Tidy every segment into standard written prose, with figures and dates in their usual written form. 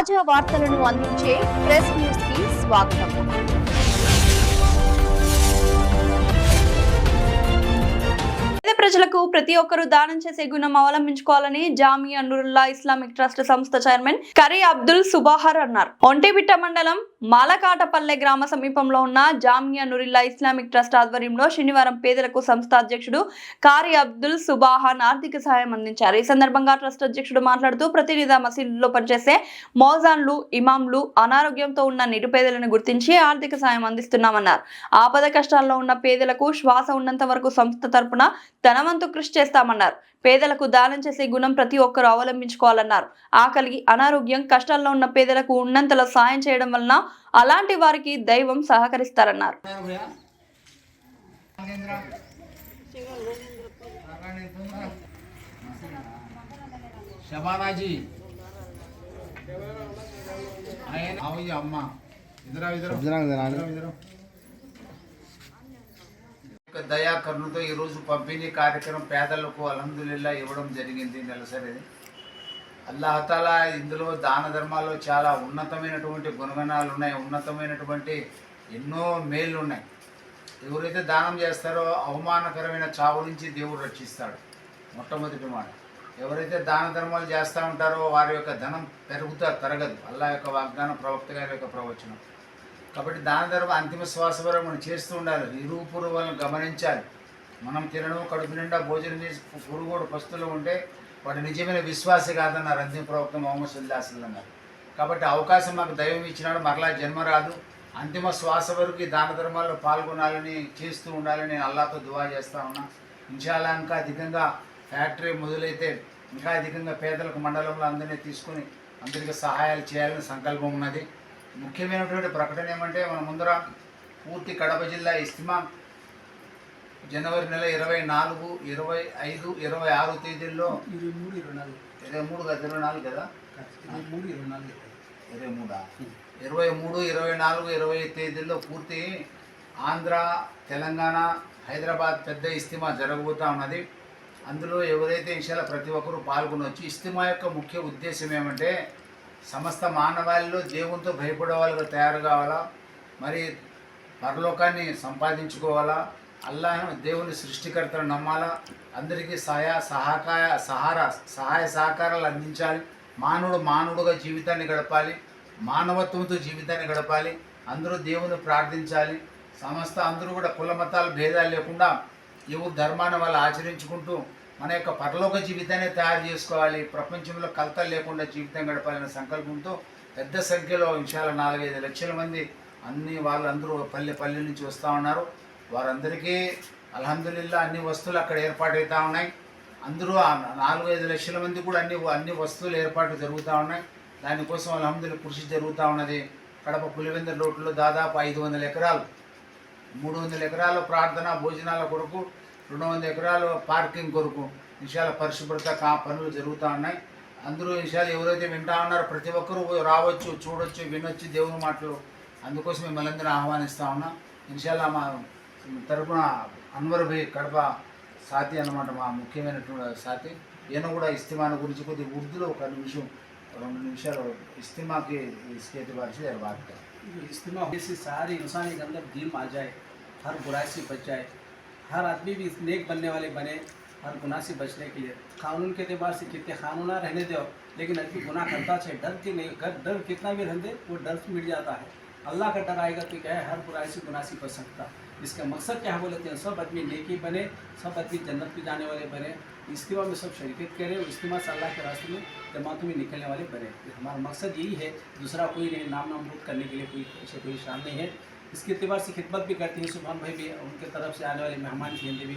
తాజా వార్తలను అందించే ప్రెస్ న్యూస్ కి స్వాగతం. పేద ప్రజలకు ప్రతి ఒక్కరూ దానం చేసే గుణం అవలంబించుకోవాలని జామియా నూరుల్లా ఇస్లామిక్ ట్రస్ట్ సంస్థ చైర్మన్ కరీ అబ్దుల్ సుబాహర్ అన్నారు. ఒంటేపిట్ట మండలం మాలకాటపల్లె గ్రామ సమీపంలో ఉన్న జామియా నూరుల్లా ఇస్లామిక్ ట్రస్ట్ ఆధ్వర్యంలో శనివారం పేదలకు సంస్థ అధ్యక్షుడు కారీ అబ్దుల్ సుబాహర్ ఆర్థిక సహాయం అందించారు. ఈ సందర్భంగా ట్రస్ట్ అధ్యక్షుడు మాట్లాడుతూ ప్రతినిధి మసీదులో పనిచేసే మౌజాన్లు, ఇమాంలు అనారోగ్యంతో ఉన్న నిరుపేదలను గుర్తించి ఆర్థిక సాయం అందిస్తున్నామన్నారు. ఆపద కష్టాల్లో ఉన్న పేదలకు శ్వాస ఉన్నంత వరకు సంస్థ తరపున ధనవంతు కృషి చేస్తామన్నారు. పేదలకు దానం చేసే గుణం ప్రతి ఒక్కరూ అవలంబించుకోవాలన్నారు. ఆకలి, అనారోగ్యం, కష్టాల్లో ఉన్న పేదలకు ఉన్నంతలో సాయం చేయడం వలన అలాంటి వారికి దైవం సహకరిస్తారన్నారు. దయా కరుణతో ఈరోజు పంపిణీ కార్యక్రమం పేదలకు అల్హమ్దులిల్లా ఇవ్వడం జరిగింది నెలసరి. అల్లాహతాలా ఇందులో దాన ధర్మాల్లో చాలా ఉన్నతమైనటువంటి గుణగణాలు ఉన్నాయి, ఉన్నతమైనటువంటి ఎన్నో మేళ్ళు ఉన్నాయి. ఎవరైతే దానం చేస్తారో అవమానకరమైన చావు నుంచి దేవుడు రక్షిస్తాడు. మొట్టమొదటి మాట. ఎవరైతే దాన ధర్మాలు చేస్తూ ఉంటారో వారి యొక్క ధనం తరగదు. అల్లాహ్ యొక్క వాగ్దానం, ప్రవక్త గారి యొక్క ప్రవచనం. కాబట్టి దాన ధర్మం అంతిమ శ్వాస వరకు మనం చేస్తూ ఉండాలి. నిరూపురులను గమనించాలి. మనం తినడం, కడుపు నిండా భోజనం చేసి పురుగుడు పస్తులు ఉంటే వాడు నిజమైన విశ్వాసి కాదన్నారు అంతిమ ప్రవక్త మొహమ్మద్ సల్లల్లాహు అలైహి వసల్లం గారు. కాబట్టి అవకాశం మాకు దైవం ఇచ్చినాడు, మరలా జన్మ రాదు. అంతిమ శ్వాస వరకు దాన ధర్మాల్లో పాల్గొనాలని, చేస్తూ ఉండాలని అల్లాహ్తో దువా చేస్తూ ఉన్నా. ఇన్షాల్లా ఇంకా అధికంగా ఫ్యాక్టరీ మొదలైతే ఇంకా అధికంగా పేదలకు మండలంలో అందరినీ తీసుకుని అందరికీ సహాయాలు చేయాలని సంకల్పం ఉన్నది. ముఖ్యమైనటువంటి ప్రకటన ఏమంటే మన ముందర పూర్తి కడప జిల్లా ఇస్తిమా జనవరి నెల 24, 25, 26 తేదీల్లో 23 కదా 23, 24, 25 తేదీల్లో పూర్తి ఆంధ్ర, తెలంగాణ, హైదరాబాద్ పెద్ద ఇస్తిమా జరగబోతూ ఉన్నది. అందులో ఎవరైతే ఇన్షాల్లా ప్రతి ఒక్కరూ పాల్గొనవచ్చు. ఇస్తిమా యొక్క ముఖ్య ఉద్దేశం ఏమంటే సమస్త మానవాళిలో దేవునితో భయపడే వాళ్ళుగా తయారు కావాలా, మరి పరలోకాన్ని సంపాదించుకోవాలా, అల్లాహ్ దేవుని సృష్టికర్తను నమ్మాలా, అందరికీ సహాయ సహకారాలు అందించాలి. మానవుడుగా జీవితాన్ని గడపాలి, మానవత్వంతో జీవితాన్ని గడపాలి. అందరూ దేవుని ప్రార్థించాలి. అందరూ కూడా కుల మతాల భేదాలు లేకుండా ఎవరు ధర్మాన్ని వాళ్ళు ఆచరించుకుంటూ మన యొక్క పరలోక జీవితాన్ని తయారు చేసుకోవాలి. ప్రపంచంలో కలతలు లేకుండా జీవితం గడపాలనే సంకల్పంతో పెద్ద సంఖ్యలో ఇన్షాల్లా 4-5 లక్షల మంది వాళ్ళందరూ పల్లె నుంచి వస్తూ ఉన్నారు. వారందరికీ అల్హమ్దులిల్లా అన్ని వస్తువులు అక్కడ ఏర్పాటవుతూ ఉన్నాయి. అందరూ 4-5 లక్షల మంది కూడా అన్ని వస్తువులు ఏర్పాటు జరుగుతూ ఉన్నాయి. దానికోసం అల్హమ్దులిల్లా కృషి జరుగుతూ ఉన్నది. కడప పులివెందుల రోడ్లో దాదాపు 500 ఎకరాలు, 300 ఎకరాల ప్రార్థన భోజనాల కొరకు, 200 ఎకరాలు పార్కింగ్ కొరకు ఇన్షాల్లా పరిశుభ్రత పనులు జరుగుతూ ఉన్నాయి. అందరూ ఇన్షాల్లా ఎవరైతే వింటా ఉన్నారో ప్రతి ఒక్కరూ రావచ్చు, చూడొచ్చు, వినొచ్చు దేవుని మాటలు. అందుకోసం మిమ్మల్ని అందరూ ఆహ్వానిస్తూ ఉన్నాం. ఇన్షాల్లా మా తరపున అన్వర్ భాయ్ కడప సాతి అన్నమాట, మా ముఖ్యమైనటువంటి సాతి. ఈయన కూడా ఇస్తిమాను గురించి కొద్దిగా ఉర్దూలో 1 నిమిషం 2 నిమిషాలు इस्तिमा के इसके एतबार से बात करें. इस्तिमा से सारी इंसान के अंदर दीन आ जाए, हर बुराई से बच जाए, हर आदमी भी नेक बनने वाले बने, हर गुनाह से बचने के लिए. कानून के एतबार से कितने कानून रहने दो, लेकिन आदमी गुनाह करता है डर के नहीं, डर कितना भी रहने दे वो डर से मिट जाता है. अल्लाह का डर आएगा तो क्या है, हर बुराई से गुनाह से बच सकता. इसका मकसद क्या है बोलते हैं, सब आदमी नेकी बने, सब आदमी जन्नत पे जाने वाले बने. इस्तिमा में सब शरीकत करें, इस्तिमा से अल्लाह के रास्ते में जमातों में निकलने वाले बने. हमारा मकसद यही है, दूसरा कोई नहीं. नाम नमरूद करने के लिए कोई शान नहीं है. इसके एतबार से खिदमत भी करते हैं. सुभान भाई भी उनके तरफ से आने वाले मेहमान की भी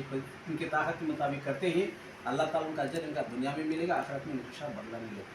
उनके ताकत के मुताबिक करते हैं. अल्लाह ताला उनका अजर इनका दुनिया में मिलेगा, आखिरत में इनशाअल्लाह बदला मिलेगा.